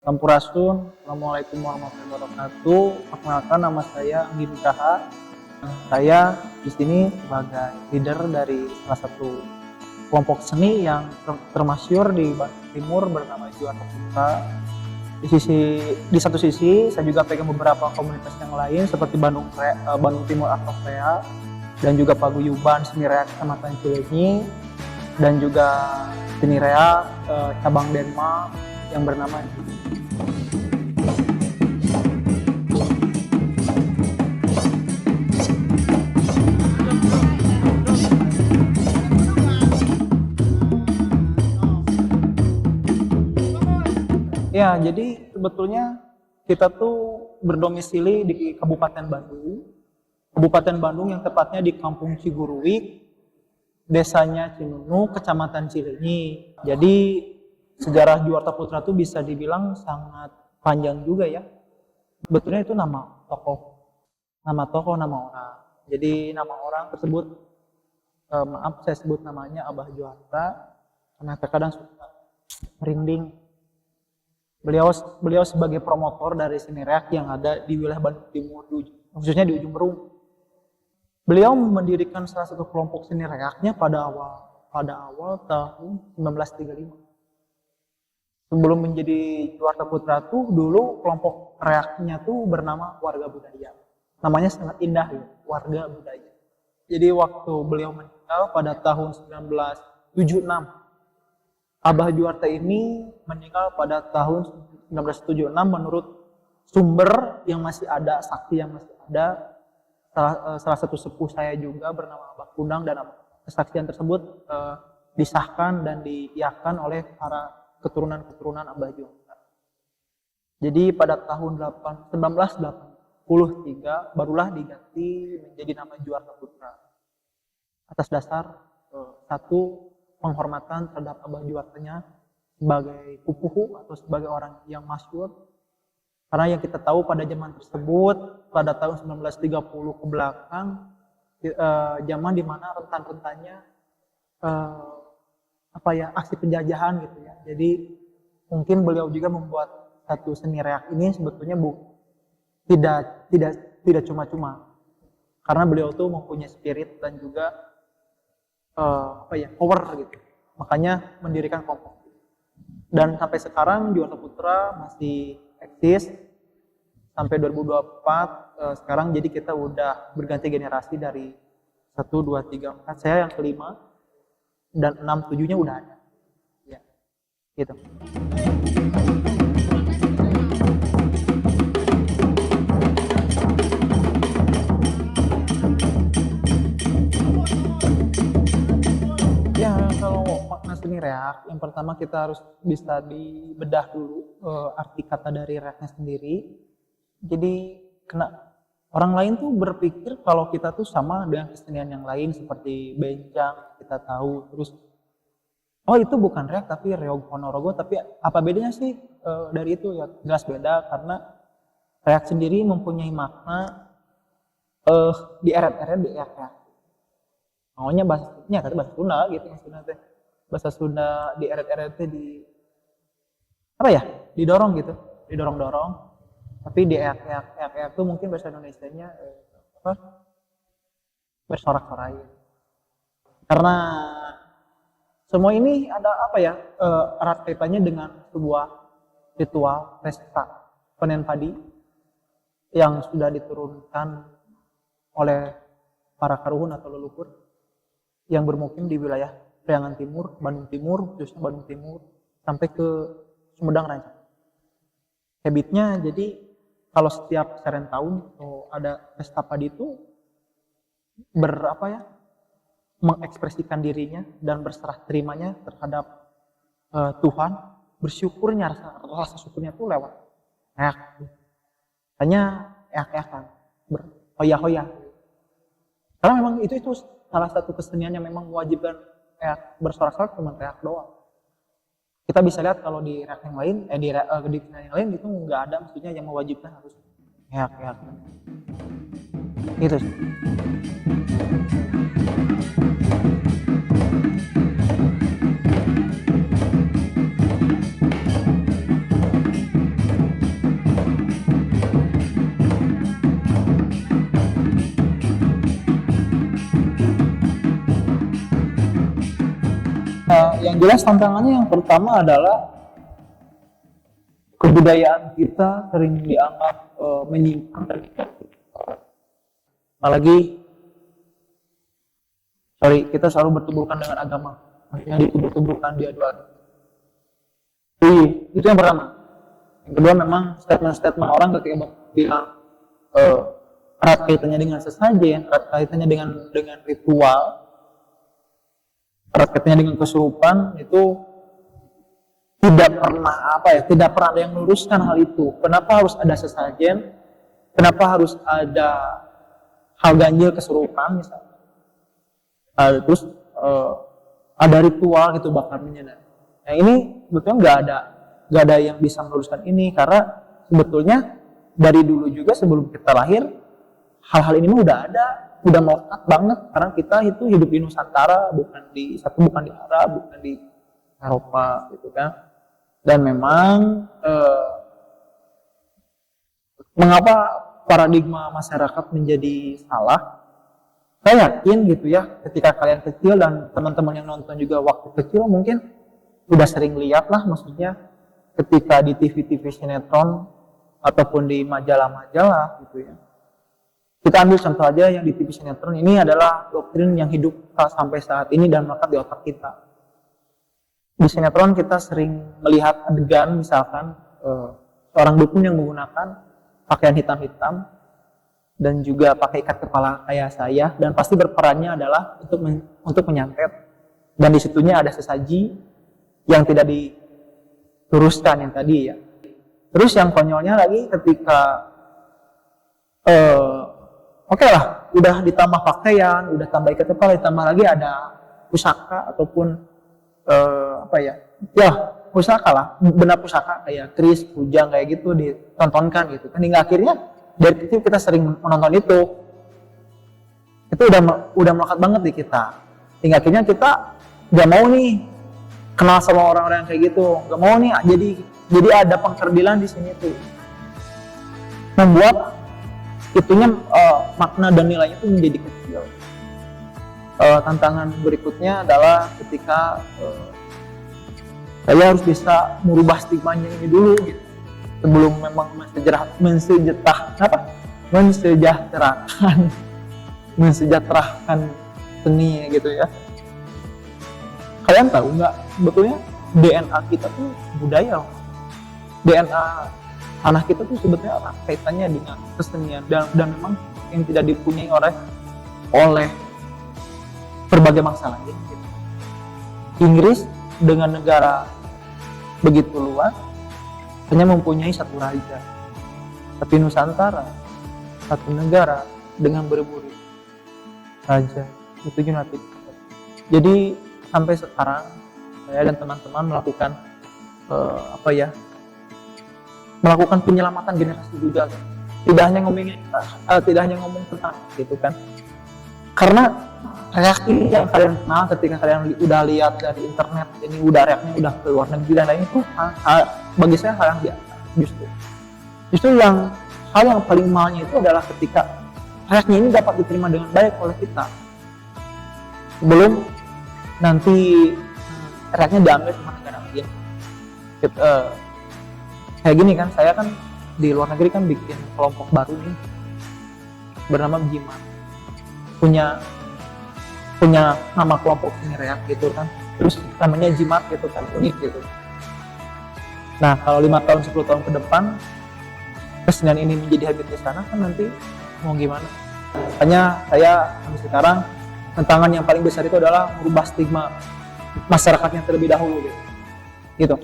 Sampurasun, Assalamualaikum warahmatullahi wabarakatuh. Perkenalkan, nama saya Anggi Nugraha. Saya di sini sebagai leader dari salah satu kelompok seni yang termasyhur di Bandung Timur bernama Juwarta Putra. Di satu sisi, saya juga pegang beberapa komunitas yang lain seperti Bandung Timur Art of Rea dan juga Paguyuban Seni Rea Kecamatan Cileunyi dan juga Seni Rea cabang Denmark yang bernama ya. Jadi sebetulnya kita tuh berdomisili di Kabupaten Bandung yang tepatnya di Kampung Ciguruik, desanya Cinunu, Kecamatan Cileunyi. Jadi sejarah Juwarta Putra itu bisa dibilang sangat panjang juga ya. Sebetulnya itu nama tokoh, nama orang. Jadi nama orang tersebut, maaf saya sebut namanya Abah Juwarta, karena terkadang suka merinding. Beliau sebagai promotor dari seni reak yang ada di wilayah Bandung Timur, khususnya di Ujung Berung. Beliau mendirikan salah satu kelompok seni reaknya pada awal tahun 1935. Sebelum menjadi Juwarta Putra tuh dulu kelompok reaknya tuh bernama Warga Budaya. Namanya sangat indah ya, Warga Budaya. Jadi waktu beliau meninggal pada tahun 1976, Abah Juwarta ini meninggal pada tahun 1976 menurut sumber yang masih ada, saksi yang masih ada. Salah satu sepuh saya juga bernama Abah Kunang, dan kesaksian tersebut disahkan dan diiakan oleh para keturunan Abah Juwarta. Jadi pada tahun 1983 barulah diganti menjadi nama Juwarta Putra atas dasar satu, penghormatan terhadap Abah Juwartanya sebagai pupuhu atau sebagai orang yang masyhur. Karena yang kita tahu pada zaman tersebut, pada tahun 1930 ke belakang, zaman dimana rentan-rentannya aksi penjajahan gitu ya. Jadi mungkin beliau juga membuat satu seni reak ini sebetulnya tidak cuma-cuma, karena beliau tuh mempunyai spirit dan juga power gitu. Makanya mendirikan kelompok. Dan sampai sekarang Juwarta Putra masih eksis sampai 2024. Sekarang jadi kita udah berganti generasi dari 1, 2, 3, 4. Saya yang kelima dan 6, 7-nya udah ada. Ya. Gitu. Ya, kalau makna seni reak, yang pertama kita harus bisa dibedah dulu arti kata dari reaknya sendiri. Jadi orang lain tuh berpikir kalau kita tuh sama dengan kesenian yang lain seperti bencang, kita tahu. Terus, oh itu bukan reak tapi reog ponorogo, tapi apa bedanya sih dari itu? Ya jelas beda, karena reak sendiri mempunyai makna di eret-eret, di reak. Maunya bahasanya kata bahasa Sunda gitu, bahasa Sunda di eret-eret di didorong gitu, didorong-dorong. Tapi di eak itu mungkin bahasa Indonesianya bersorak-sorai. Karena semua ini ada erat kaitannya dengan sebuah ritual pesta panen padi yang sudah diturunkan oleh para karuhun atau leluhur yang bermukim di wilayah Priangan Timur, Bandung Timur, khususnya Bandung Timur, sampai ke Sumedang Rancang. Habitnya jadi kalau setiap seren tahun ada pesta padi itu mengekspresikan dirinya dan berserah terimanya terhadap Tuhan, bersyukurnya, rasa syukurnya tuh lewat reak. Hanya eak-eakan, berhoya-hoya. Karena memang itu salah satu kesenian yang memang mewajibkan bersorak-sorak cuma reak doang. Kita bisa lihat kalau di reak yang lain, di kesenian yang lain itu nggak ada, maksudnya yang mewajibkan harus reak. Itu sih. Yang jelas tantangannya yang pertama adalah kebudayaan kita sering dianggap menyimpang dari apalagi kita selalu bertuburkan dengan agama yang ditubur-tuburkan di adu-adu. Itu yang pertama. Yang kedua memang statement-statement orang ketika bilang erat kaitannya dengan sesajen, erat kaitannya dengan ritual, erat kaitannya dengan kesurupan, itu tidak pernah ada yang meluruskan hal itu. Kenapa harus ada sesajen? Kenapa harus ada hal ganjil kesurupan misalnya? Terus ada ritual gitu bakarnya. Nah ini sebetulnya nggak ada yang bisa meluruskan ini, karena sebetulnya dari dulu juga sebelum kita lahir hal-hal ini mah udah melekat banget, karena kita itu hidup di Nusantara, bukan di Arab, bukan di Eropa gitu kan. Dan memang mengapa paradigma masyarakat menjadi salah? Saya yakin gitu ya, ketika kalian kecil dan teman-teman yang nonton juga waktu kecil mungkin udah sering lihat lah, maksudnya ketika di TV-TV sinetron ataupun di majalah-majalah gitu ya. Kita ambil contoh aja yang di TV sinetron ini adalah doktrin yang hidup sampai saat ini dan melekat di otak kita. Di sinetron kita sering melihat adegan misalkan seorang dukun yang menggunakan pakaian hitam-hitam dan juga pakai ikat kepala kayak saya, dan pasti berperannya adalah untuk menyantet, dan disitunya ada sesaji yang tidak diluruskan yang tadi ya. Terus yang konyolnya lagi ketika oke lah, udah ditambah pakaian, udah tambah ikat kepala, ditambah lagi ada pusaka ataupun pusaka lah, benar pusaka kayak keris, kujang kayak gitu ditontonkan gitu kan. Hingga akhirnya dari kecil kita sering menonton itu udah melekat banget di kita. Hingga akhirnya kita gak mau nih kenal sama orang-orang kayak gitu, gak mau nih jadi ada pengkerdilan di sini tuh, membuat itunya makna dan nilainya itu menjadi kecil. Tantangan berikutnya adalah ketika saya harus bisa merubah stigmanya ini dulu gitu, sebelum memang mensejahterakan seni gitu ya. Kalian tahu nggak, sebetulnya DNA kita tuh budaya, DNA anak kita tuh sebetulnya kaitannya dengan kesenian, dan memang yang tidak dipunyai oleh berbagai bangsa lain gitu. Inggris dengan negara begitu luas hanya mempunyai satu raja, tapi Nusantara satu negara dengan berburu raja, itu United. Jadi sampai sekarang saya dan teman-teman melakukan melakukan penyelamatan generasi juga, tidak hanya ngomong tentang gitu kan, karena reaksi yang kalian kenal ketika kalian udah lihat dari internet ini, udah reaksinya udah ke luar negeri dan lain itu bagi saya hal yang biasa. Justru hal yang paling mahalnya itu adalah ketika reaksinya ini dapat diterima dengan baik oleh kita, sebelum nanti reaksinya diambil sama negara lain. Kayak gini kan, saya kan di luar negeri kan bikin kelompok baru nih bernama Jimat, punya nama kelompok seni reak gitu kan, terus namanya Jimat gitu kan, unik gitu. Nah kalau 5 tahun 10 tahun ke depan kesenian ini menjadi habit di sana kan, nanti mau gimana? Makanya saya sampai sekarang tantangan yang paling besar itu adalah merubah stigma masyarakatnya terlebih dahulu gitu.